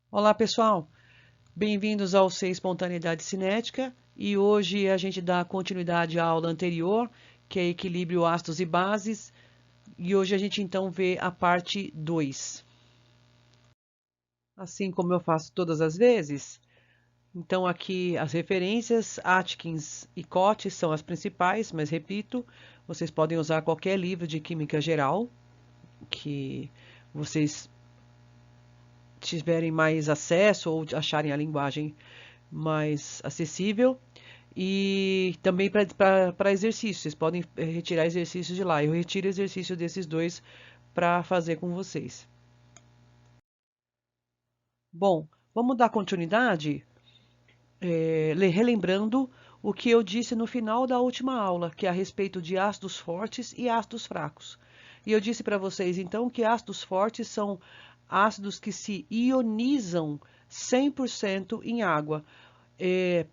Olá, pessoal. Bem-vindos ao C Espontaneidade Cinética e hoje a gente dá continuidade à aula anterior, que é equilíbrio ácidos e bases, e hoje a gente então vê a parte 2. Assim como eu faço todas as vezes, então aqui as referências Atkins e Cotes são as principais, mas repito, vocês podem usar qualquer livro de química geral que vocês tiverem mais acesso ou acharem a linguagem mais acessível. E também para exercícios, vocês podem retirar exercícios de lá. Eu retiro exercício desses dois para fazer com vocês. Bom, vamos dar continuidade, relembrando o que eu disse no final da última aula, que é a respeito de ácidos fortes e ácidos fracos. E eu disse para vocês, então, que ácidos fortes são ácidos que se ionizam 100% em água.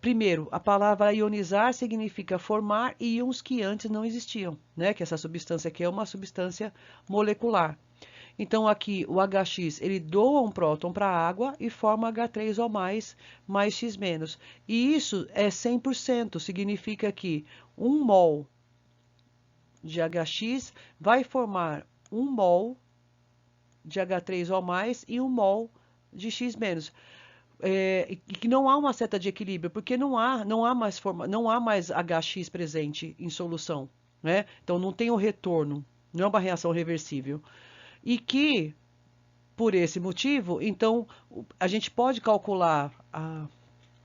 Primeiro, a palavra ionizar significa formar íons que antes não existiam, né? Que essa substância aqui é uma substância molecular. Então, aqui o HX, ele doa um próton para a água e forma H3O+, mais X-. E isso é 100%, significa que 1 mol de HX vai formar 1 mol de H3O+, e 1 mol de X-. E que não há uma seta de equilíbrio, porque não há mais HX presente em solução, né? Então não tem o retorno, não é uma reação reversível. E que, por esse motivo, então a gente pode calcular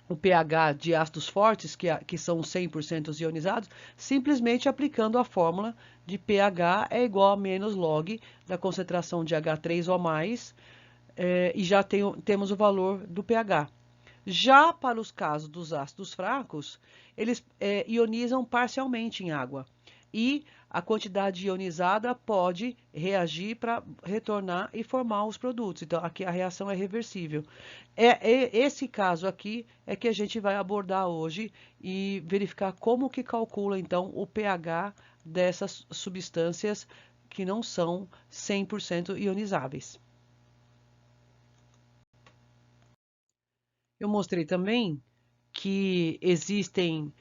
o pH de ácidos fortes, que são 100% ionizados, simplesmente aplicando a fórmula de pH é igual a menos log da concentração de H3O+, e já temos o valor do pH. Já para os casos dos ácidos fracos, eles ionizam parcialmente em água. E a quantidade ionizada pode reagir para retornar e formar os produtos. Então, aqui a reação é reversível. Esse caso aqui é que a gente vai abordar hoje e verificar como que calcula, então, o pH dessas substâncias que não são 100% ionizáveis. Eu mostrei também que existem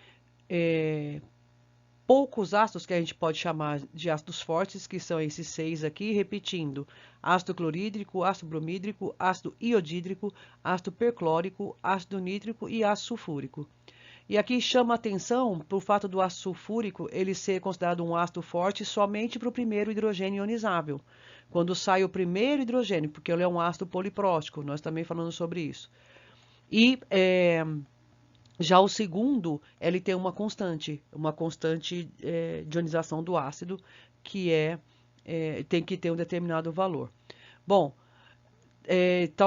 poucos ácidos que a gente pode chamar de ácidos fortes, que são esses 6 aqui, repetindo: ácido clorídrico, ácido bromídrico, ácido iodídrico, ácido perclórico, ácido nítrico e ácido sulfúrico. E aqui chama a atenção para o fato do ácido sulfúrico ele ser considerado um ácido forte somente para o primeiro hidrogênio ionizável. Quando sai o primeiro hidrogênio, porque ele é um ácido poliprótico, nós também falamos sobre isso. E já o segundo, ele tem uma constante de ionização do ácido, que tem que ter um determinado valor. Bom,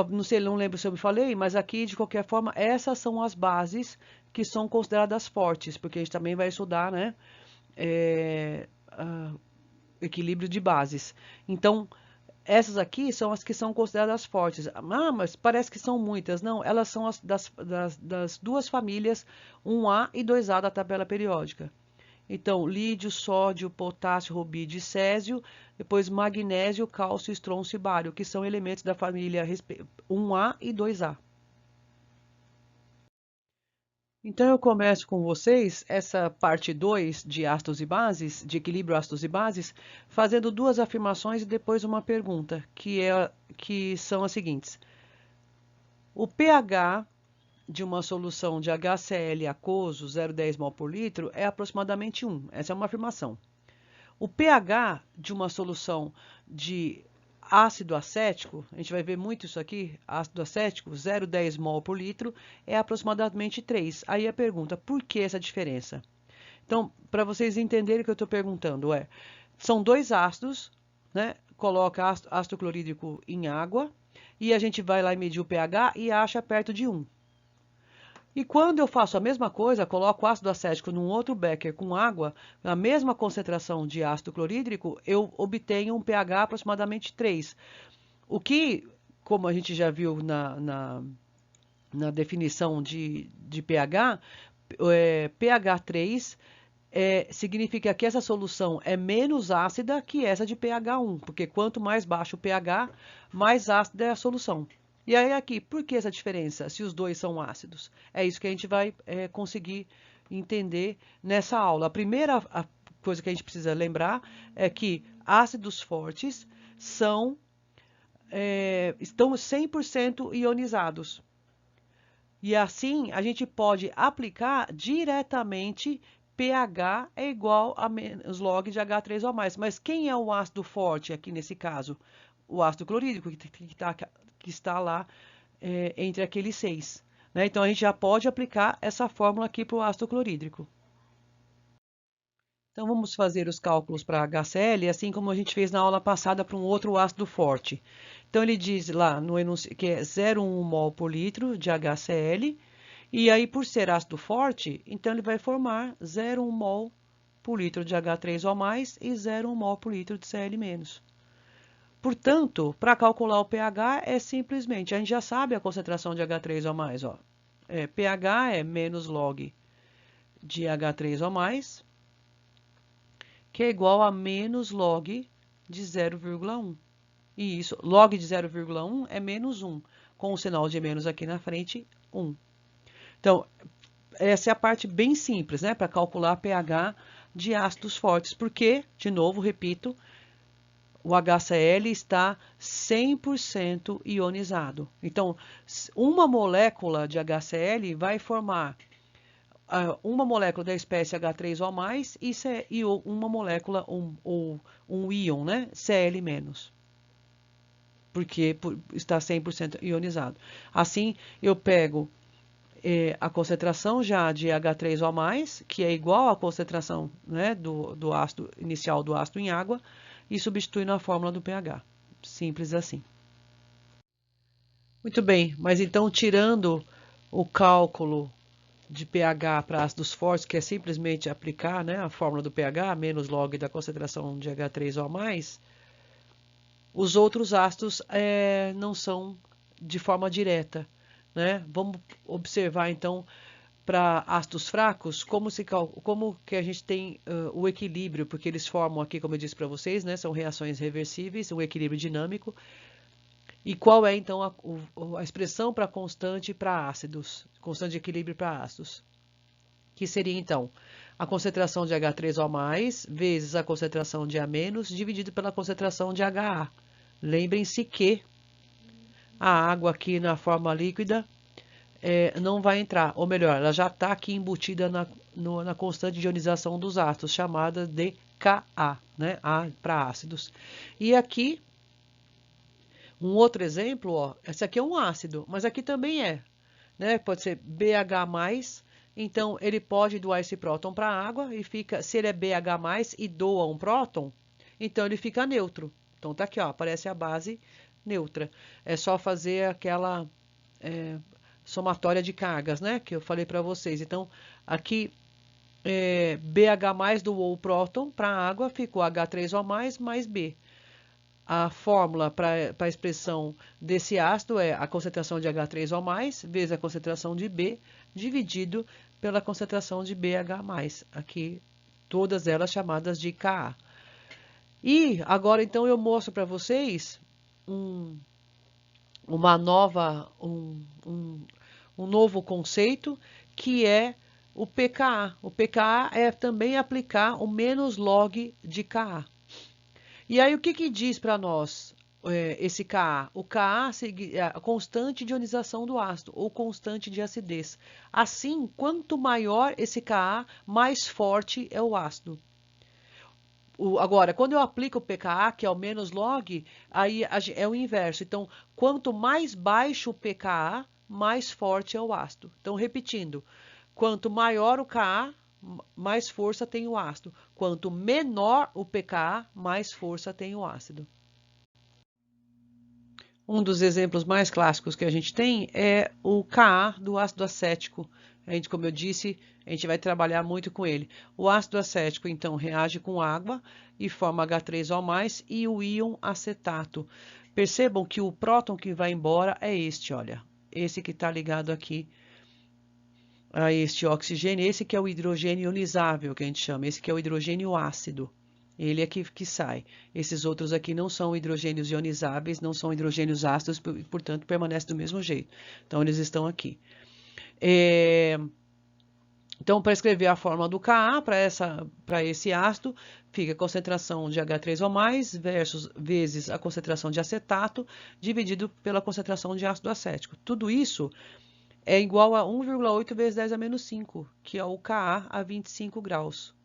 não sei, não lembro se eu me falei, mas aqui, de qualquer forma, essas são as bases que são consideradas fortes, porque a gente também vai estudar, né, equilíbrio de bases. Então, essas aqui são as que são consideradas fortes. Ah, mas parece que são muitas. Não, elas são das duas famílias 1A e 2A da tabela periódica. Então, lídio, sódio, potássio, rubídio e césio, depois magnésio, cálcio, estrôncio e bário, que são elementos da família 1A e 2A. Então, eu começo com vocês essa parte 2 de ácidos e bases, de equilíbrio ácidos e bases, fazendo duas afirmações e depois uma pergunta, que são as seguintes. O pH de uma solução de HCl aquoso 0,10 mol por litro é aproximadamente 1. Essa é uma afirmação. O pH de uma solução de ácido acético, a gente vai ver muito isso aqui, ácido acético, 0,10 mol por litro, é aproximadamente 3. Aí a pergunta, por que essa diferença? Então, para vocês entenderem o que eu estou perguntando, são dois ácidos, né? Coloca ácido clorídrico em água, e a gente vai lá e medir o pH e acha perto de 1. E quando eu faço a mesma coisa, coloco ácido acético num outro becker com água, na mesma concentração de ácido clorídrico, eu obtenho um pH aproximadamente 3. O que, como a gente já viu na definição de pH, pH 3 significa que essa solução é menos ácida que essa de pH 1, porque quanto mais baixo o pH, mais ácida é a solução. E aí aqui, por que essa diferença, se os dois são ácidos? É isso que a gente vai conseguir entender nessa aula. A primeira coisa que a gente precisa lembrar é que ácidos fortes estão 100% ionizados. E assim, a gente pode aplicar diretamente pH é igual a menos log de H3O+. Mas quem é o ácido forte aqui nesse caso? O ácido clorídrico, que está lá entre aqueles 6. Né? Então, a gente já pode aplicar essa fórmula aqui para o ácido clorídrico. Então, vamos fazer os cálculos para HCl, assim como a gente fez na aula passada para um outro ácido forte. Então, ele diz lá no enunciado que é 0,1 mol por litro de HCl, e aí, por ser ácido forte, então ele vai formar 0,1 mol por litro de H3O+, e 0,1 mol por litro de Cl-. Portanto, para calcular o pH, é simplesmente, a gente já sabe a concentração de H3O+, ó. pH é menos log de H3O+, que é igual a menos log de 0,1. E isso, log de 0,1 é menos 1, com o sinal de menos aqui na frente, 1. Então, essa é a parte bem simples, né, para calcular pH de ácidos fortes, porque, de novo, repito, o HCl está 100% ionizado. Então, uma molécula de HCl vai formar uma molécula da espécie H3O+, e uma molécula, um íon, né? Cl-, porque está 100% ionizado. Assim, eu pego a concentração já de H3O+, que é igual à concentração, né, do ácido inicial do ácido em água, e substitui na fórmula do pH. Simples assim. Muito bem, mas então tirando o cálculo de pH para ácidos fortes, que é simplesmente aplicar, né, a fórmula do pH, menos log da concentração de H3O+, os outros ácidos não são de forma direta. Né? Vamos observar, então, para ácidos fracos, como que a gente tem o equilíbrio, porque eles formam aqui, como eu disse para vocês, né, são reações reversíveis, um equilíbrio dinâmico. E qual é, então, a expressão para constante para ácidos, constante de equilíbrio para ácidos? Que seria, então, a concentração de H3O+, vezes a concentração de A-, dividido pela concentração de HA. Lembrem-se que a água aqui na forma líquida não vai entrar, ou melhor, ela já está aqui embutida na constante de ionização dos ácidos, chamada de Ka, né? A para ácidos. E aqui, um outro exemplo, ó, esse aqui é um ácido, mas aqui também né? Pode ser BH+, então ele pode doar esse próton para a água e fica, se ele é BH+, e doa um próton, então ele fica neutro. Então tá aqui, ó, aparece a base neutra. É só fazer aquela somatória de cargas, né, que eu falei para vocês. Então, aqui BH+ doou o próton para a água, ficou H3O+, mais B. A fórmula para a expressão desse ácido é a concentração de H3O+, vezes a concentração de B, dividido pela concentração de BH+. Aqui, todas elas chamadas de Ka. E agora, então, eu mostro para vocês um novo conceito, que é o pKa. O pKa é também aplicar o menos log de Ka. E aí, o que diz para nós esse Ka? O Ka é a constante de ionização do ácido, ou constante de acidez. Assim, quanto maior esse Ka, mais forte é o ácido. Agora, quando eu aplico o pKa, que é o menos log, aí é o inverso. Então, quanto mais baixo o pKa, mais forte é o ácido. Então, repetindo, quanto maior o Ka, mais força tem o ácido. Quanto menor o pKa, mais força tem o ácido. Um dos exemplos mais clássicos que a gente tem é o Ka do ácido acético. Como eu disse, a gente vai trabalhar muito com ele. O ácido acético, então, reage com água e forma H3O+, e o íon acetato. Percebam que o próton que vai embora é este, olha. Esse que está ligado aqui a este oxigênio. Esse que é o hidrogênio ionizável, que a gente chama. Esse que é o hidrogênio ácido. Ele é que sai. Esses outros aqui não são hidrogênios ionizáveis, não são hidrogênios ácidos, portanto, permanece do mesmo jeito. Então, eles estão aqui. Então, para escrever a fórmula do Ka para esse ácido, fica a concentração de H3O+, vezes a concentração de acetato, dividido pela concentração de ácido acético. Tudo isso é igual a 1,8 vezes 10 a menos 5, que é o Ka a 25 graus.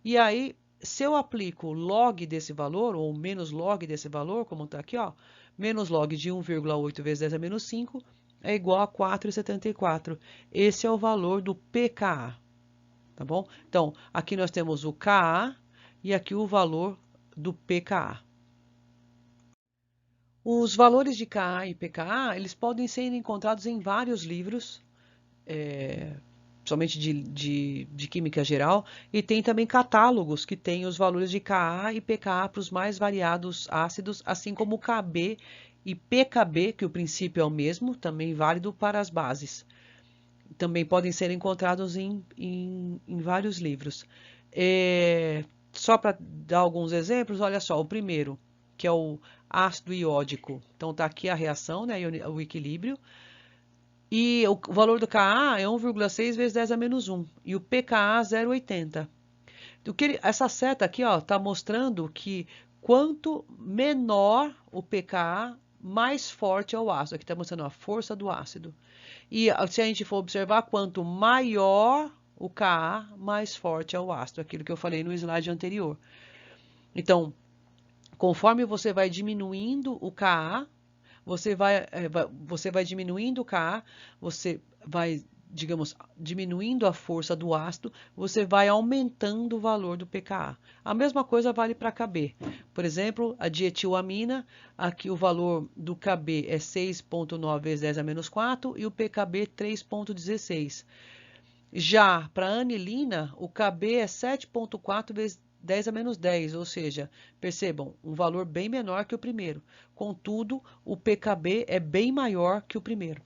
E aí, se eu aplico log desse valor, ou menos log desse valor, como está aqui, ó, menos log de 1,8 vezes 10 a menos 5 é igual a 4,74. Esse é o valor do pKa, tá bom? Então, aqui nós temos o Ka e aqui o valor do pKa. Os valores de Ka e pKa, eles podem ser encontrados em vários livros, somente de química geral, e tem também catálogos que têm os valores de Ka e pKa para os mais variados ácidos, assim como o Kb e pKb, que o princípio é o mesmo, também válido para as bases. Também podem ser encontrados em vários livros. Só para dar alguns exemplos, olha só, o primeiro, que é o ácido iódico. Então, está aqui a reação, né, o equilíbrio. E o valor do Ka é 1,6 vezes 10 a menos 1. E o pKa 0,80. Essa seta aqui está mostrando que quanto menor o pKa, mais forte é o ácido. Aqui está mostrando a força do ácido. E se a gente for observar, quanto maior o Ka, mais forte é o ácido. Aquilo que eu falei no slide anterior. Então, conforme você vai diminuindo o Ka, você vai diminuindo o Ka, você vai, digamos, diminuindo a força do ácido, você vai aumentando o valor do pKa. A mesma coisa vale para Kb. Por exemplo, a dietilamina, aqui o valor do Kb é 6,9 vezes 10 a menos 4 e o pKb 3,16. Já para a anilina, o Kb é 7,4 vezes 10 a menos 10, ou seja, percebam, um valor bem menor que o primeiro. Contudo, o pKb é bem maior que o primeiro.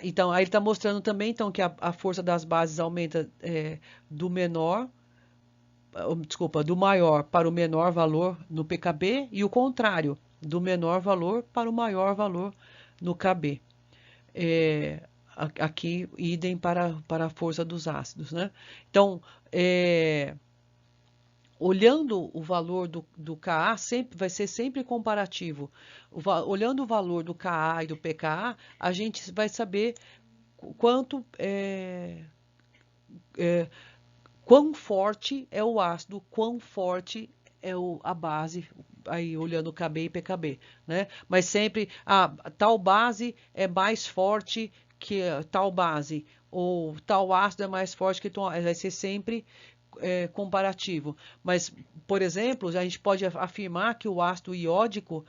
Então, aí ele está mostrando também então, que a força das bases aumenta do maior para o menor valor no pKb e o contrário, do menor valor para o maior valor no Kb. Aqui, idem para a força dos ácidos, né? Então, olhando o valor do Ka, vai ser sempre comparativo. Olhando o valor do Ka e do pKa, a gente vai saber quão forte é o ácido, quão forte é a base, aí olhando Kb e pKb, né? Mas sempre, tal base é mais forte que tal base, ou tal ácido é mais forte que tal, vai ser sempre comparativo. Mas, por exemplo, a gente pode afirmar que o ácido iódico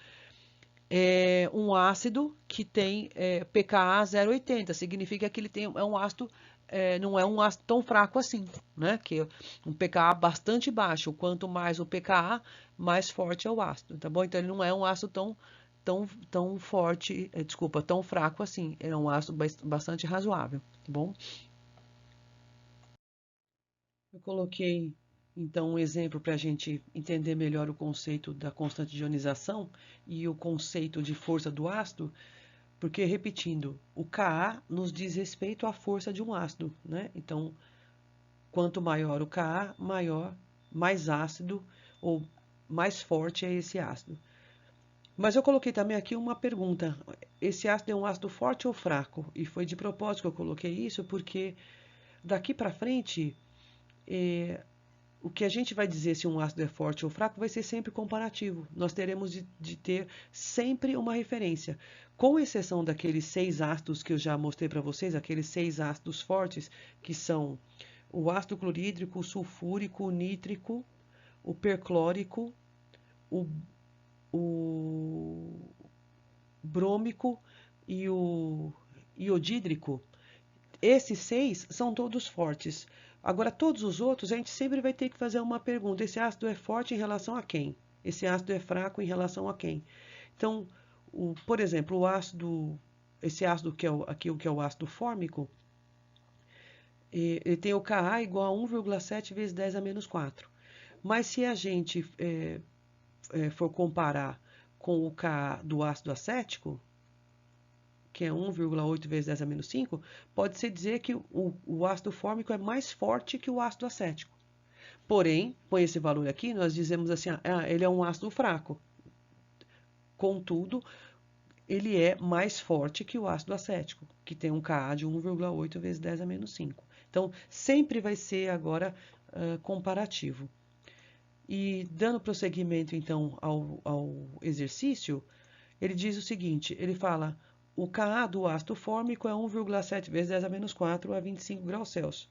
é um ácido que tem pKa 0,80. Significa que ele é um ácido, não é um ácido tão fraco assim, né? Que um pKa bastante baixo. Quanto mais o pKa, mais forte é o ácido, tá bom? Então ele não é um ácido tão forte, tão fraco assim. É um ácido bastante razoável, tá bom? Eu coloquei, então, um exemplo para a gente entender melhor o conceito da constante de ionização e o conceito de força do ácido, porque, repetindo, o Ka nos diz respeito à força de um ácido, né? Então, quanto maior o Ka, mais ácido ou mais forte é esse ácido. Mas eu coloquei também aqui uma pergunta. Esse ácido é um ácido forte ou fraco? E foi de propósito que eu coloquei isso, porque daqui para frente o que a gente vai dizer se um ácido é forte ou fraco vai ser sempre comparativo. Nós teremos de ter sempre uma referência. Com exceção daqueles 6 ácidos que eu já mostrei para vocês, aqueles 6 ácidos fortes, que são o ácido clorídrico, o sulfúrico, o nítrico, o perclórico, o brômico e o iodídrico. Esses 6 são todos fortes. Agora, todos os outros, a gente sempre vai ter que fazer uma pergunta. Esse ácido é forte em relação a quem? Esse ácido é fraco em relação a quem? Então, por exemplo, esse ácido que é aqui, que é o ácido fórmico, ele tem o Ka igual a 1,7 vezes 10 a menos 4. Mas se a gente for comparar com o Ka do ácido acético, que é 1,8 vezes 10 a menos 5, pode-se dizer que o ácido fórmico é mais forte que o ácido acético. Porém, com esse valor aqui, nós dizemos assim, ele é um ácido fraco. Contudo, ele é mais forte que o ácido acético, que tem um Ka de 1,8 vezes 10 a menos 5. Então, sempre vai ser agora comparativo. E dando prosseguimento, então, ao exercício, ele diz o seguinte, ele fala, o Ka do ácido fórmico é 1,7 vezes 10 a menos 4 a 25 graus Celsius.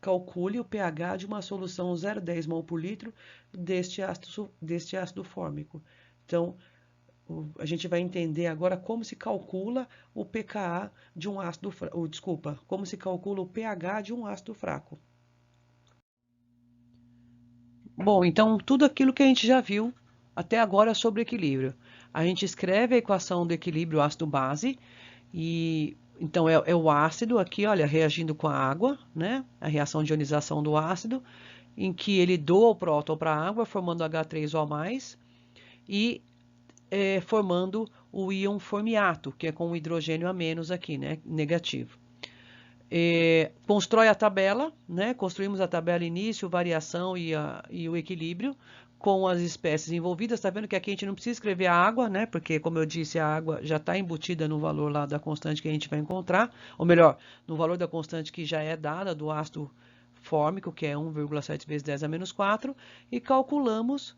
Calcule o pH de uma solução 0,10 mol por litro deste ácido fórmico. Então, a gente vai entender agora como se calcula o pKa de um ácido fraco, como se calcula o pH de um ácido fraco. Bom, então tudo aquilo que a gente já viu até agora sobre equilíbrio. A gente escreve a equação do equilíbrio ácido-base e então é o ácido aqui, olha, reagindo com a água, né? A reação de ionização do ácido, em que ele doa o próton para a água, formando H3O+, e formando o íon formiato, que é com o hidrogênio a menos aqui, né? Negativo. Constrói a tabela, né? Construímos a tabela início, variação e o equilíbrio com as espécies envolvidas. Está vendo que aqui a gente não precisa escrever a água, né? Porque, como eu disse, a água já está embutida no valor lá da constante que a gente vai encontrar, ou melhor, no valor da constante que já é dada do ácido fórmico, que é 1,7 vezes 10 a menos 4, e calculamos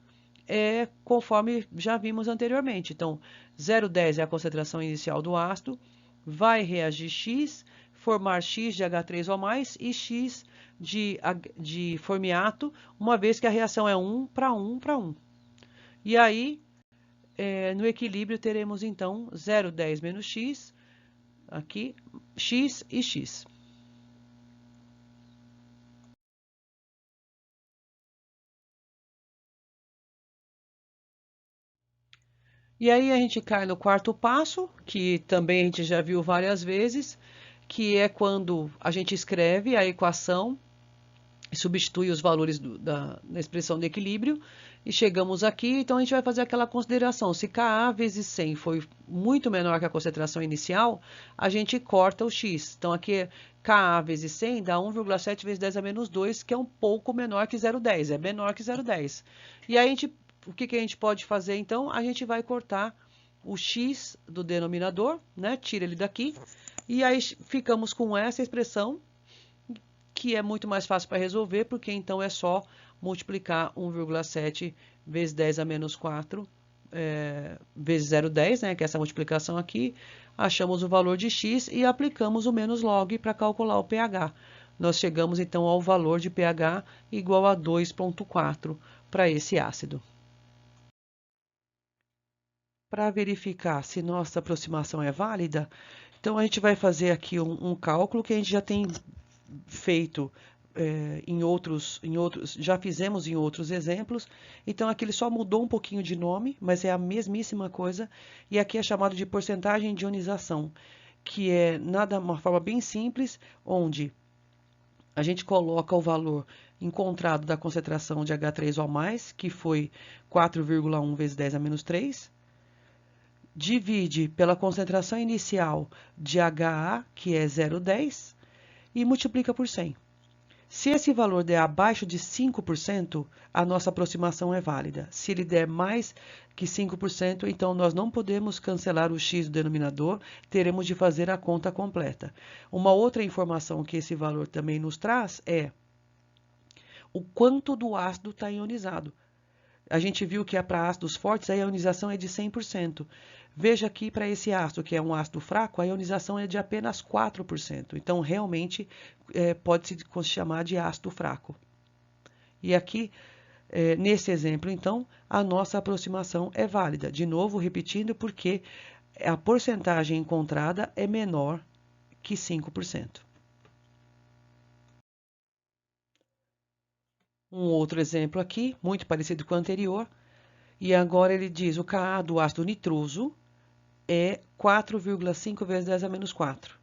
conforme já vimos anteriormente. Então, 0,10 é a concentração inicial do ácido, vai reagir X, formar X de H3O+, e X de formiato, uma vez que a reação é 1 para 1 para 1. E aí, no equilíbrio, teremos, então, 0,10 menos X, aqui, X e X. E aí a gente cai no quarto passo, que também a gente já viu várias vezes, que é quando a gente escreve a equação e substitui os valores da expressão de equilíbrio, e chegamos aqui, então a gente vai fazer aquela consideração. Se Ka vezes 100 foi muito menor que a concentração inicial, a gente corta o X. Então aqui Ka vezes 100 dá 1,7 vezes 10 a menos 2, que é um pouco menor que 0,10, é menor que 0,10. E aí o que a gente pode fazer então? A gente vai cortar o X do denominador, né? Tira ele daqui, e aí ficamos com essa expressão, que é muito mais fácil para resolver, porque então é só multiplicar 1,7 vezes 10 a menos 4 vezes 0,10, né, que é essa multiplicação aqui, achamos o valor de x e aplicamos o menos log para calcular o pH. Nós chegamos então ao valor de pH igual a 2,4 para esse ácido. Para verificar se nossa aproximação é válida, então a gente vai fazer aqui um cálculo que a gente já tem feito já fizemos em outros exemplos. Então aqui ele só mudou um pouquinho de nome, mas é a mesmíssima coisa. E aqui é chamado de porcentagem de ionização, que é uma forma bem simples, onde a gente coloca o valor encontrado da concentração de H3O+, que foi 4,1 vezes 10 a menos 3, divide pela concentração inicial de HA, que é 0,10, e multiplica por 100. Se esse valor der abaixo de 5%, a nossa aproximação é válida. Se ele der mais que 5%, então nós não podemos cancelar o x do denominador, teremos de fazer a conta completa. Uma outra informação que esse valor também nos traz é o quanto do ácido está ionizado. A gente viu que para ácidos fortes a ionização é de 100%. Veja aqui para esse ácido, que é um ácido fraco, a ionização é de apenas 4%. Então, realmente, pode-se chamar de ácido fraco. E aqui, nesse exemplo, então, a nossa aproximação é válida. De novo, repetindo, porque a porcentagem encontrada é menor que 5%. Um outro exemplo aqui, muito parecido com o anterior, e agora ele diz o Ka do ácido nitroso é 4,5 vezes 10 a menos 4.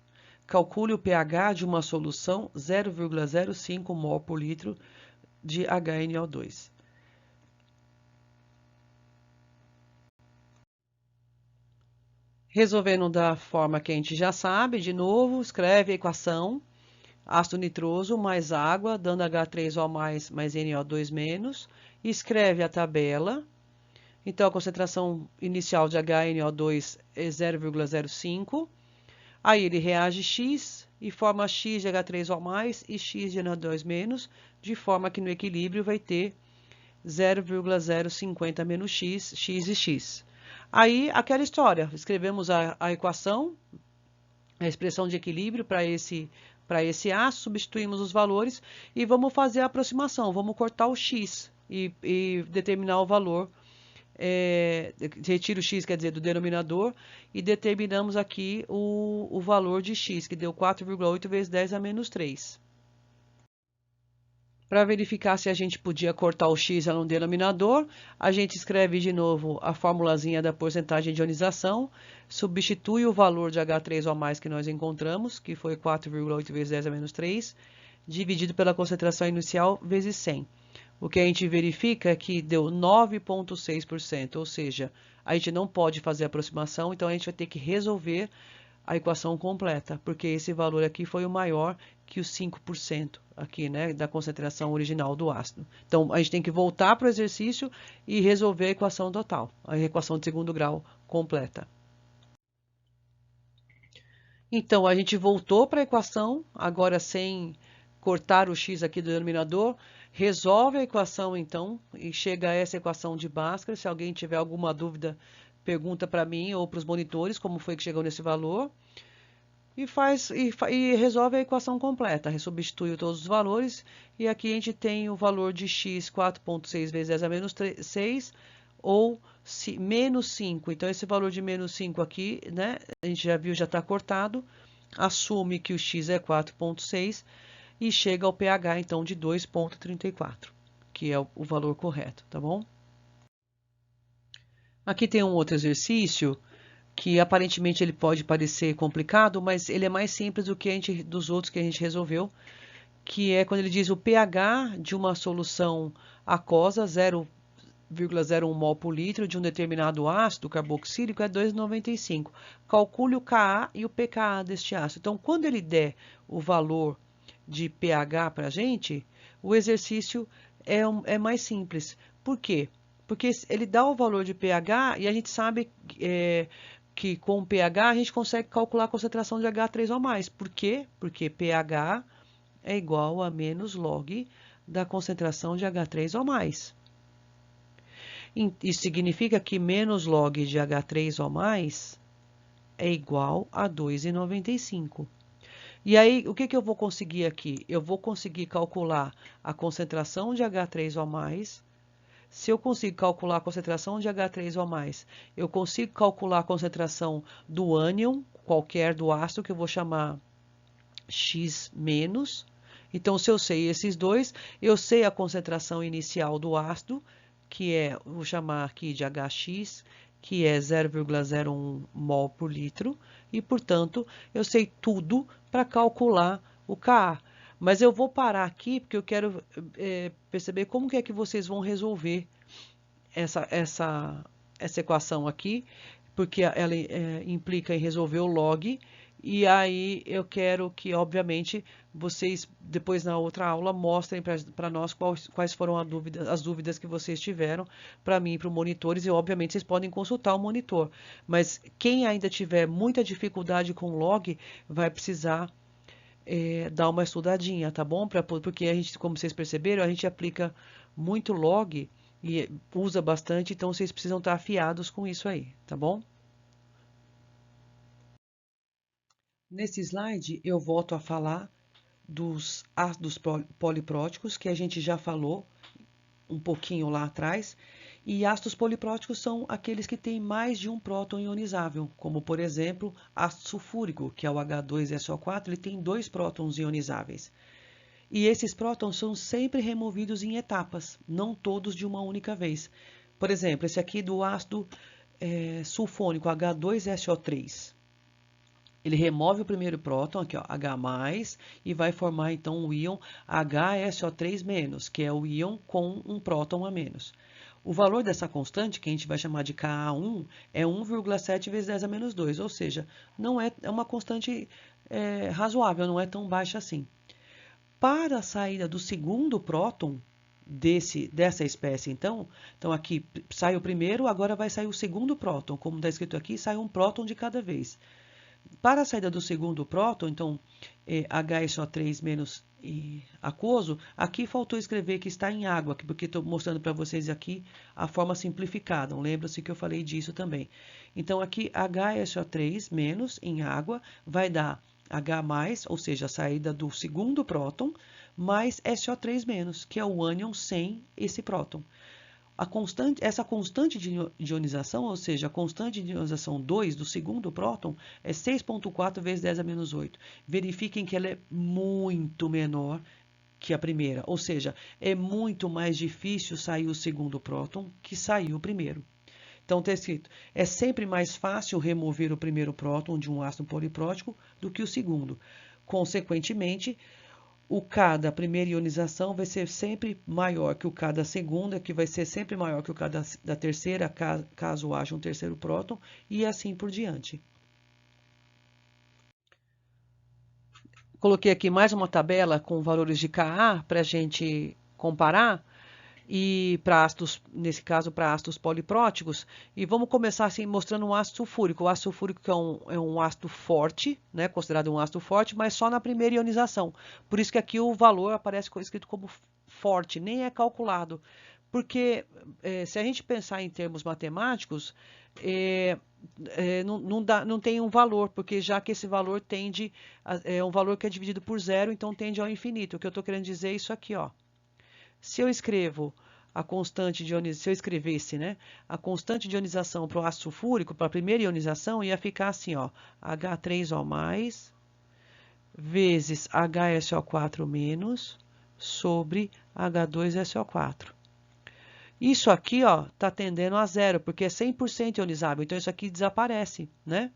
Calcule o pH de uma solução 0,05 mol por litro de HNO2. Resolvendo da forma que a gente já sabe, de novo, escreve a equação. Ácido nitroso mais água, dando H3O mais NO2 menos. Escreve a tabela. Então, a concentração inicial de HNO2 é 0,05. Aí ele reage X e forma X de H3O mais e X de NO2 menos, de forma que no equilíbrio vai ter 0,050 menos X, X e X. Aí, aquela história, escrevemos a equação, a expressão de equilíbrio para esse A, substituímos os valores e vamos fazer a aproximação, vamos cortar o X e determinar o valor. Retira o x, quer dizer, do denominador, e determinamos aqui o valor de x, que deu 4,8 vezes 10 a menos 3. Para verificar se a gente podia cortar o x no denominador, a gente escreve de novo a formulazinha da porcentagem de ionização, substitui o valor de H3O+, que nós encontramos, que foi 4,8 vezes 10 a menos 3, dividido pela concentração inicial vezes 100. O que a gente verifica é que deu 9,6%, ou seja, a gente não pode fazer aproximação, então a gente vai ter que resolver a equação completa, porque esse valor aqui foi o maior que os 5% aqui, né, da concentração original do ácido. Então, a gente tem que voltar para o exercício e resolver a equação total, a equação de segundo grau completa. Então, a gente voltou para a equação, agora sem cortar o x aqui do denominador, resolve a equação, então, e chega a essa equação de Bhaskara. Se alguém tiver alguma dúvida, pergunta para mim ou para os monitores como foi que chegou nesse valor. E resolve a equação completa, resubstitui todos os valores. E aqui a gente tem o valor de x 4,6 vezes 10 a menos 6, ou menos 5. Então, esse valor de menos 5 aqui, né, a gente já viu, já está cortado. Assume que o x é 4,6 e chega ao pH, então, de 2,34, que é o valor correto, tá bom? Aqui tem um outro exercício que aparentemente ele pode parecer complicado, mas ele é mais simples do que dos outros que a gente resolveu, que é quando ele diz o pH de uma solução aquosa, 0,01 mol por litro de um determinado ácido carboxílico é 2,95. Calcule o Ka e o pKa deste ácido. Então, quando ele der o valor de pH para a gente, o exercício é mais simples. Por quê? Porque ele dá o valor de pH e a gente sabe que com o pH a gente consegue calcular a concentração de H3O+. Por quê? Porque pH é igual a menos log da concentração de H3O+. Isso significa que menos log de H3O+, é igual a 2,95. E aí, o que eu vou conseguir aqui? Eu vou conseguir calcular a concentração de H3O+. Se eu consigo calcular a concentração de H3O+, eu consigo calcular a concentração do ânion, qualquer do ácido, que eu vou chamar X-. Então, se eu sei esses dois, eu sei a concentração inicial do ácido, que vou chamar aqui de HX, que é 0,01 mol por litro, e, portanto, eu sei tudo para calcular o Ka. Mas eu vou parar aqui, porque eu quero perceber como que é que vocês vão resolver essa equação aqui, porque ela implica em resolver o log, e aí eu quero que, obviamente, vocês, depois na outra aula, mostrem para nós quais foram as dúvidas que vocês tiveram para mim e para os monitores, e obviamente vocês podem consultar o monitor. Mas quem ainda tiver muita dificuldade com log, vai precisar dar uma estudadinha, tá bom? Porque a gente, como vocês perceberam, a gente aplica muito log e usa bastante, então vocês precisam estar afiados com isso aí, tá bom? Nesse slide, eu volto a falar dos ácidos polipróticos, que a gente já falou um pouquinho lá atrás, e ácidos polipróticos são aqueles que têm mais de um próton ionizável, como, por exemplo, ácido sulfúrico, que é o H2SO4, ele tem 2 prótons ionizáveis. E esses prótons são sempre removidos em etapas, não todos de uma única vez. Por exemplo, esse aqui do ácido sulfônico, H2SO3. Ele remove o primeiro próton, aqui ó, H+, e vai formar então o íon HSO3-, que é o íon com um próton a menos. O valor dessa constante, que a gente vai chamar de Ka1, é 1,7 vezes 10 a menos 2, ou seja, não é uma constante razoável, não é tão baixa assim. Para a saída do segundo próton dessa espécie, então aqui sai o primeiro, agora vai sair o segundo próton. Como está escrito aqui, sai um próton de cada vez. Para a saída do segundo próton, então, HSO3 menos aquoso, aqui faltou escrever que está em água, porque estou mostrando para vocês aqui a forma simplificada. Lembra-se que eu falei disso também. Então, aqui HSO3 menos em água vai dar H+, ou seja, a saída do segundo próton, mais SO3-, que é o ânion sem esse próton. Essa constante de ionização, ou seja, a constante de ionização 2 do segundo próton, é 6,4 vezes 10 a menos 8. Verifiquem que ela é muito menor que a primeira, ou seja, é muito mais difícil sair o segundo próton que sair o primeiro. Então, está escrito, é sempre mais fácil remover o primeiro próton de um ácido poliprótico do que o segundo. Consequentemente, o K da primeira ionização vai ser sempre maior que o K da segunda, que vai ser sempre maior que o K da terceira, caso haja um terceiro próton, e assim por diante. Coloquei aqui mais uma tabela com valores de Ka para a gente comparar, e para ácidos, nesse caso, para ácidos polipróticos, e vamos começar assim mostrando um ácido sulfúrico. O ácido sulfúrico é um ácido forte, né, considerado um ácido forte, mas só na primeira ionização. Por isso que aqui o valor aparece escrito como forte, nem é calculado. Porque se a gente pensar em termos matemáticos, não tem um valor, porque já que esse valor é um valor que é dividido por zero, então tende ao infinito. O que eu estou querendo dizer é isso aqui, ó. Se eu escrevo a constante de ionização, se eu escrevesse, né, a constante de ionização para o ácido sulfúrico, para a primeira ionização, ia ficar assim, ó, H3O+, vezes HSO4- sobre H2SO4. Isso aqui, ó, está tendendo a zero, porque é 100% ionizável, então isso aqui desaparece, né?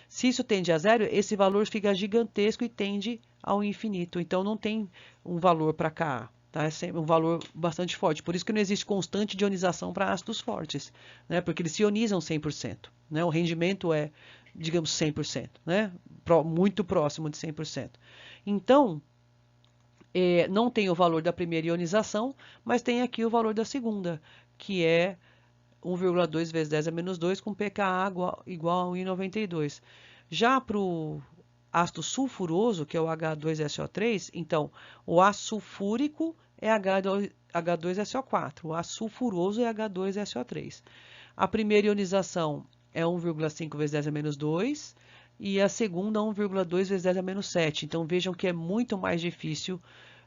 Se isso tende a zero, esse valor fica gigantesco e tende ao infinito, então não tem um valor para Ka. Tá? É sempre um valor bastante forte. Por isso que não existe constante de ionização para ácidos fortes, né? Porque eles se ionizam 100%. Né? O rendimento é, digamos, 100%, né? Muito próximo de 100%. Então, não tem o valor da primeira ionização, mas tem aqui o valor da segunda, que é 1,2 vezes 10 a menos 2, com pKa igual a 1,92. Já para o ácido sulfuroso, que é o H2SO3, então, o ácido sulfúrico é H2SO4, o ácido sulfuroso é H2SO3. A primeira ionização é 1,5 vezes 10 a menos 2, e a segunda 1,2 vezes 10 a menos 7. Então, vejam que é muito mais difícil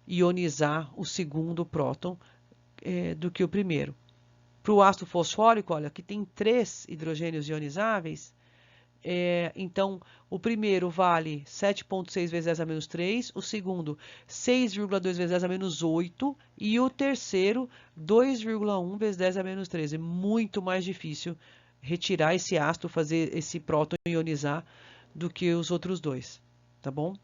ionizar o segundo próton do que o primeiro. Para o ácido fosfórico, olha, aqui tem 3 hidrogênios ionizáveis. Então, o primeiro vale 7,6 vezes 10 a menos 3, o segundo 6,2 vezes 10 a menos 8 e o terceiro 2,1 vezes 10 a menos 13. É muito mais difícil retirar esse ácido, fazer esse próton ionizar do que os outros dois, tá bom?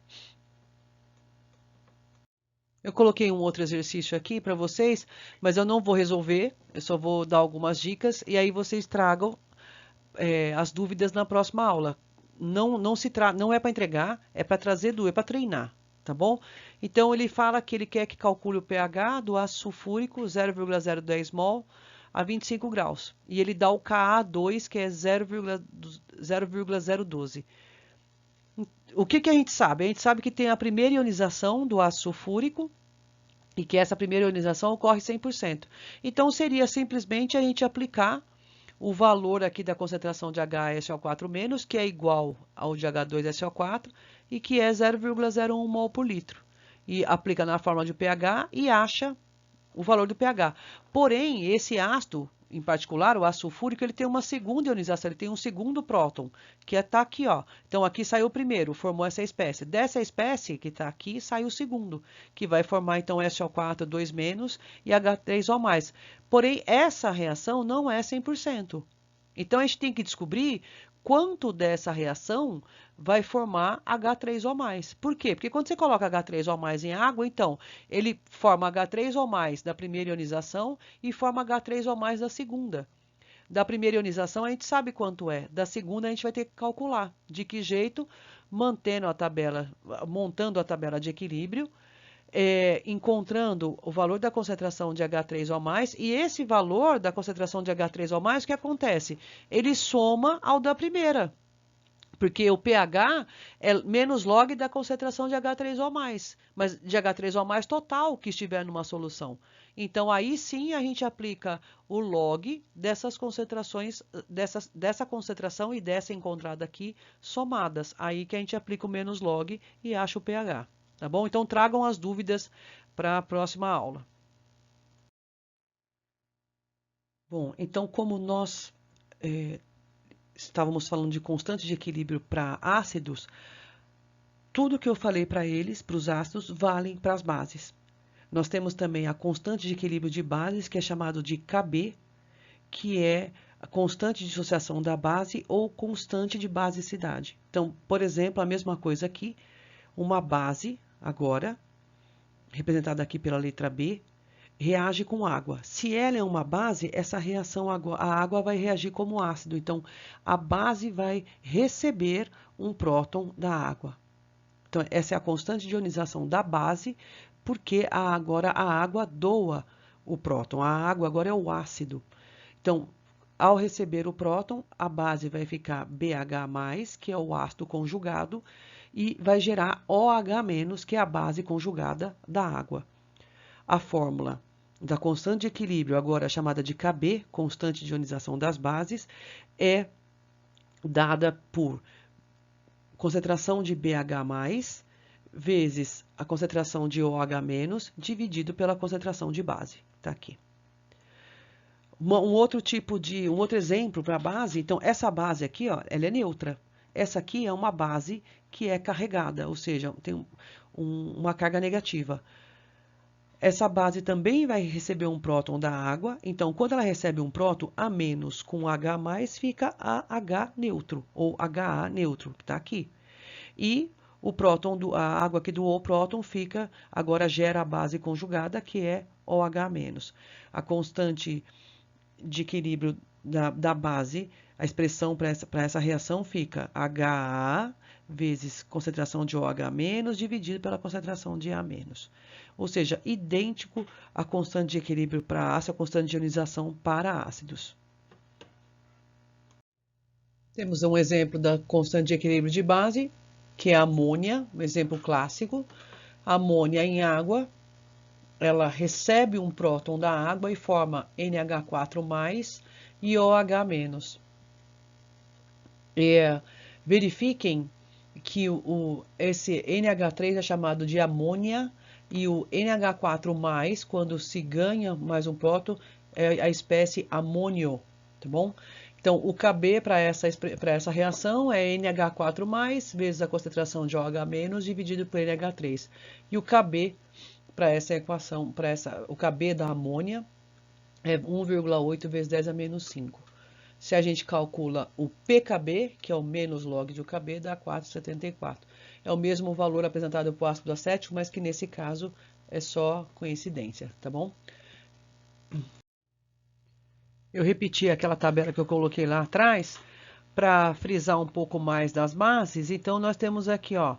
Eu coloquei um outro exercício aqui para vocês, mas eu não vou resolver, eu só vou dar algumas dicas e aí vocês tragam as dúvidas na próxima aula. Não é para entregar, é para trazer dúvida, é para treinar, tá bom? Então, ele fala que ele quer que calcule o pH do ácido sulfúrico 0,010 mol a 25 graus. E ele dá o Ka2, que é 0,012. O que a gente sabe? A gente sabe que tem a primeira ionização do ácido sulfúrico e que essa primeira ionização ocorre 100%. Então, seria simplesmente a gente aplicar o valor aqui da concentração de HSO4-, que é igual ao de H2SO4 e que é 0,01 mol por litro. E aplica na fórmula de pH e acha o valor do pH. Porém, esse ácido, em particular, o ácido sulfúrico, ele tem uma segunda ionização, ele tem um segundo próton, que está aqui, ó. Então, aqui saiu o primeiro, formou essa espécie. Dessa espécie que está aqui, saiu o segundo, que vai formar, então, SO4 2- e H3O+. Porém, essa reação não é 100%. Então, a gente tem que descobrir quanto dessa reação vai formar H3O+. Por quê? Porque quando você coloca H3O+ em água, então, ele forma H3O+ da primeira ionização e forma H3O+ da segunda. Da primeira ionização a gente sabe quanto é, da segunda a gente vai ter que calcular. De que jeito? Mantendo a tabela, montando a tabela de equilíbrio, encontrando o valor da concentração de H3O+, e esse valor da concentração de H3O+, o que acontece? Ele soma ao da primeira, porque o pH é menos log da concentração de H3O+, mas de H3O+ total que estiver numa solução. Então, aí sim a gente aplica o log dessas concentrações, dessa concentração e dessa encontrada aqui somadas. Aí que a gente aplica o menos log e acha o pH. Tá bom? Então, tragam as dúvidas para a próxima aula. Bom, então, como nós estávamos falando de constante de equilíbrio para ácidos, tudo que eu falei para eles, para os ácidos, valem para as bases. Nós temos também a constante de equilíbrio de bases, que é chamado de Kb, que é a constante de dissociação da base ou constante de basicidade. Então, por exemplo, a mesma coisa aqui, uma base, agora, representada aqui pela letra B, reage com água. Se ela é uma base, essa reação, a água vai reagir como ácido. Então, a base vai receber um próton da água. Então, essa é a constante de ionização da base, porque agora a água doa o próton. A água agora é o ácido. Então, ao receber o próton, a base vai ficar BH+, que é o ácido conjugado, e vai gerar OH-, que é a base conjugada da água. A fórmula da constante de equilíbrio, agora chamada de Kb, constante de ionização das bases, é dada por concentração de BH+, vezes a concentração de OH-, dividido pela concentração de base. Está aqui. Um outro exemplo para a base, então, essa base aqui, ó, ela é neutra. Essa aqui é uma base que é carregada, ou seja, tem uma carga negativa. Essa base também vai receber um próton da água, então, quando ela recebe um próton, A- com H+, fica AH neutro, ou HA neutro, que está aqui. E o próton, a água que doou o próton fica, agora gera a base conjugada, que é OH-. A constante de equilíbrio da base, a expressão para essa reação fica HA vezes concentração de OH- dividido pela concentração de A-. Ou seja, idêntico à constante de equilíbrio para ácido, a constante de ionização para ácidos. Temos um exemplo da constante de equilíbrio de base, que é a amônia, um exemplo clássico. A amônia em água, ela recebe um próton da água e forma NH4+, e OH-. Verifiquem que esse NH3 é chamado de amônia e o NH4+, quando se ganha mais um próton, é a espécie amônio, tá bom? Então, o Kb para essa reação é NH4+, vezes a concentração de OH- dividido por NH3. E o Kb para essa equação, o Kb da amônia é 1,8 vezes 10 a menos 5. Se a gente calcula o pKb, que é o menos log de Kb, dá 4,74. É o mesmo valor apresentado para o ácido acético, mas que nesse caso é só coincidência, tá bom? Eu repeti aquela tabela que eu coloquei lá atrás para frisar um pouco mais das bases. Então, nós temos aqui, ó,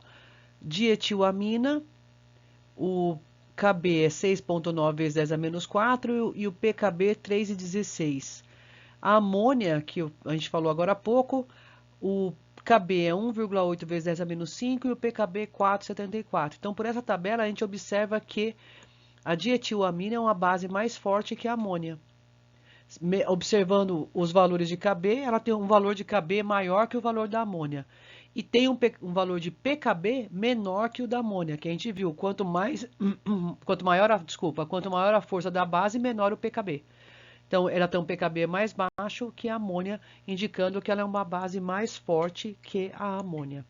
dietilamina, o Kb é 6,9 vezes 10 a menos 4 e o pKb 3,16. A amônia, que a gente falou agora há pouco, o Kb é 1,8 vezes 10 a menos 5 e o pKb 4,74. Então, por essa tabela, a gente observa que a dietilamina é uma base mais forte que a amônia. Observando os valores de Kb, ela tem um valor de Kb maior que o valor da amônia. E tem um valor de pKb menor que o da amônia, que a gente viu. Quanto maior a força da base, menor o pKb. Então, ela tem um pKb mais baixo que a amônia, indicando que ela é uma base mais forte que a amônia.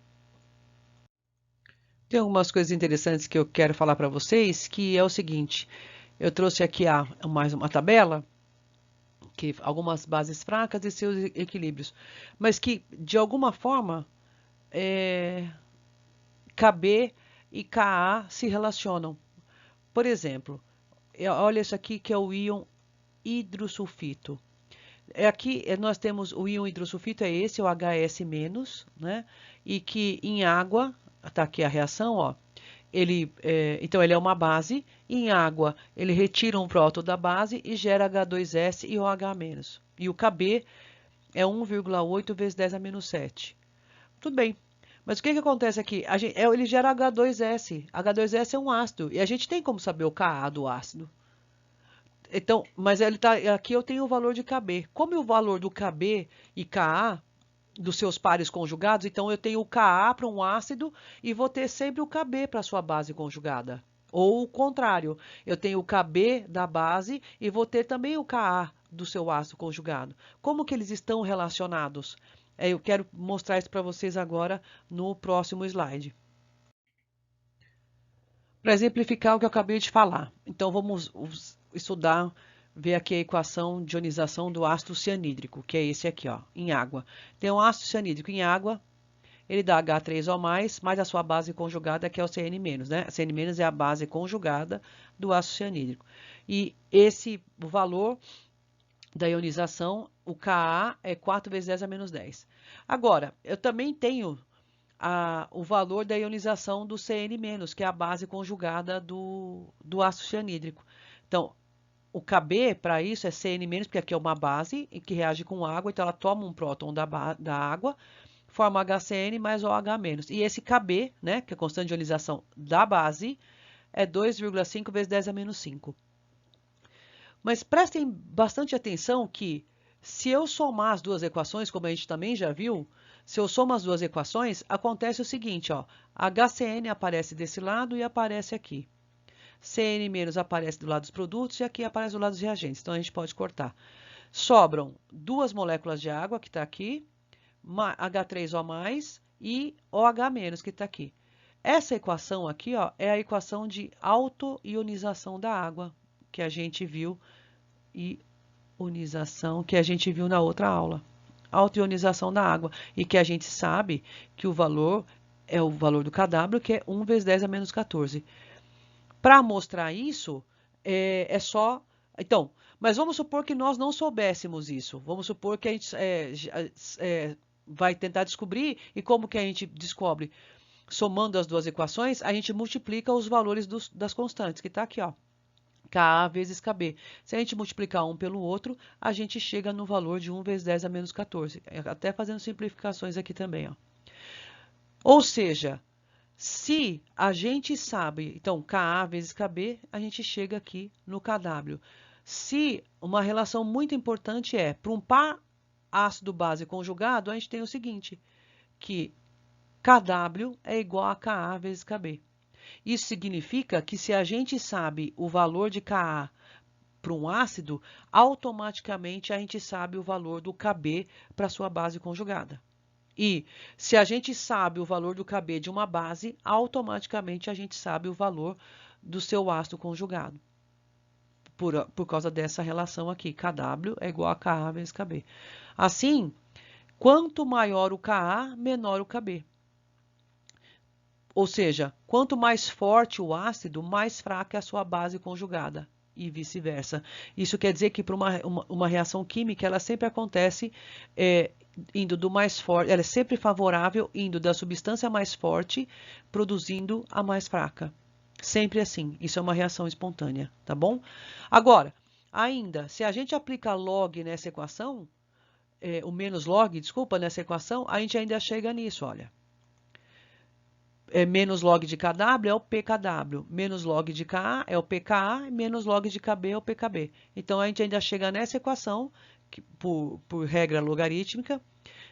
Tem algumas coisas interessantes que eu quero falar para vocês, que é o seguinte. Eu trouxe aqui mais uma tabela que algumas bases fracas e seus equilíbrios, mas que de alguma forma Kb e Ka se relacionam. Por exemplo, olha isso aqui que é o íon hidrosulfito. Aqui nós temos o íon hidrosulfito, é esse, o HS-, né? E que em água, tá aqui a reação, ó. Então ele é uma base, em água ele retira um próton da base e gera H2S e OH-. E o Kb é 1,8 vezes 10 a menos 7. Tudo bem. Mas o que acontece aqui? Ele gera H2S. H2S é um ácido. E a gente tem como saber o Ka do ácido. Então, mas aqui eu tenho o valor de Kb. Como o valor do Kb e Ka dos seus pares conjugados, então eu tenho o Ka para um ácido e vou ter sempre o Kb para a sua base conjugada. Ou o contrário, eu tenho o Kb da base e vou ter também o Ka do seu ácido conjugado. Como que eles estão relacionados? Eu quero mostrar isso para vocês agora no próximo slide. Para exemplificar o que eu acabei de falar. Então, vamos estudar, ver aqui a equação de ionização do ácido cianídrico, que é esse aqui, ó, em água. Tem um ácido cianídrico em água, ele dá H3O+, mais a sua base conjugada, que é o CN-, né? CN- é a base conjugada do ácido cianídrico. E esse valor da ionização, o Ka é 4 vezes 10 a menos 10. Agora, eu também tenho o valor da ionização do CN-, que é a base conjugada do ácido cianídrico. Então, o Kb para isso é CN-, porque aqui é uma base que reage com água, então ela toma um próton da água, forma HCN mais OH-. E esse Kb, né, que é a constante de ionização da base, é 2,5 vezes 10 a menos 5. Mas prestem bastante atenção que, se eu somar as duas equações, como a gente também já viu, se eu somo as duas equações, acontece o seguinte, ó, HCN aparece desse lado e aparece aqui. CN- aparece do lado dos produtos e aqui aparece do lado dos reagentes, então a gente pode cortar. Sobram duas moléculas de água, que está aqui, H3O+, e OH-, que está aqui. Essa equação aqui, ó, é a equação de autoionização da água, que a gente viu, ionização, que a gente viu na outra aula. Autoionização da água, e que a gente sabe que o valor é o valor do Kw, que é 1 vezes 10 a menos 14. Para mostrar isso, é só... Então, mas vamos supor que nós não soubéssemos isso. Vamos supor que a gente vai tentar descobrir, e como que a gente descobre? Somando as duas equações, a gente multiplica os valores das constantes, que está aqui, ó. Ka vezes Kb. Se a gente multiplicar um pelo outro, a gente chega no valor de 1 vezes 10 a menos 14. Até fazendo simplificações aqui também, ó. Ou seja, se a gente sabe, então, Ka vezes Kb, a gente chega aqui no Kw. Se uma relação muito importante para um par ácido-base conjugado, a gente tem o seguinte, que Kw é igual a Ka vezes Kb. Isso significa que se a gente sabe o valor de Ka para um ácido, automaticamente a gente sabe o valor do Kb para sua base conjugada. E se a gente sabe o valor do Kb de uma base, automaticamente a gente sabe o valor do seu ácido conjugado. Por causa dessa relação aqui, Kw é igual a Ka vezes Kb. Assim, quanto maior o Ka, menor o Kb. Ou seja, quanto mais forte o ácido, mais fraca é a sua base conjugada. E vice-versa. Isso quer dizer que para uma reação química, ela sempre acontece indo do mais forte, ela é sempre favorável indo da substância mais forte, produzindo a mais fraca. Sempre assim. Isso é uma reação espontânea, tá bom? Agora, ainda, se a gente aplica log nessa equação, o menos log, desculpa, nessa equação, a gente ainda chega nisso, olha. Menos log de Kw é o pKw, menos log de Ka é o pKa, menos log de Kb é o pKb. Então, a gente ainda chega nessa equação, por regra logarítmica,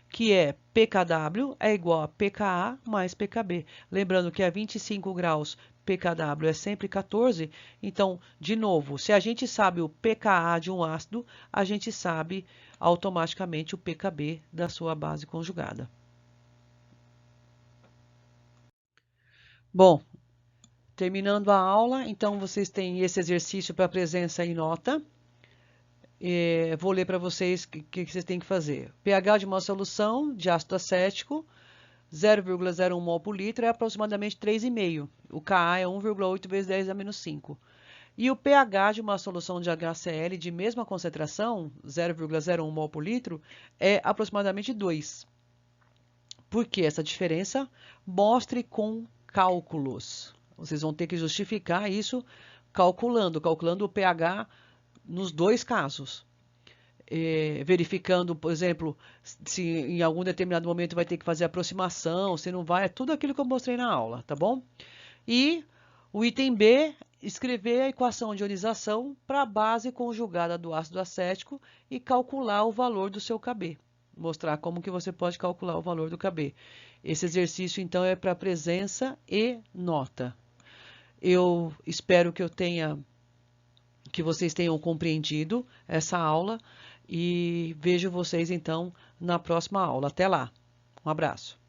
que é pKw é igual a pKa mais pKb. Lembrando que a 25 graus pKw é sempre 14, então, de novo, se a gente sabe o pKa de um ácido, a gente sabe automaticamente o pKb da sua base conjugada. Bom, terminando a aula, então vocês têm esse exercício para presença e nota. Vou ler para vocês o que vocês têm que fazer. pH de uma solução de ácido acético, 0,01 mol por litro, é aproximadamente 3,5. O Ka é 1,8 vezes 10 a menos 5. E o pH de uma solução de HCl de mesma concentração, 0,01 mol por litro, é aproximadamente 2. Por que essa diferença? Mostre com cálculos. Vocês vão ter que justificar isso calculando o pH nos dois casos. Verificando, por exemplo, se em algum determinado momento vai ter que fazer aproximação, se não vai, é tudo aquilo que eu mostrei na aula, tá bom? E o item B, escrever a equação de ionização para a base conjugada do ácido acético e calcular o valor do seu Kb. Mostrar como que você pode calcular o valor do Kb. Esse exercício, então, é para presença e nota. Eu espero que vocês tenham compreendido essa aula e vejo vocês, então, na próxima aula. Até lá. Um abraço.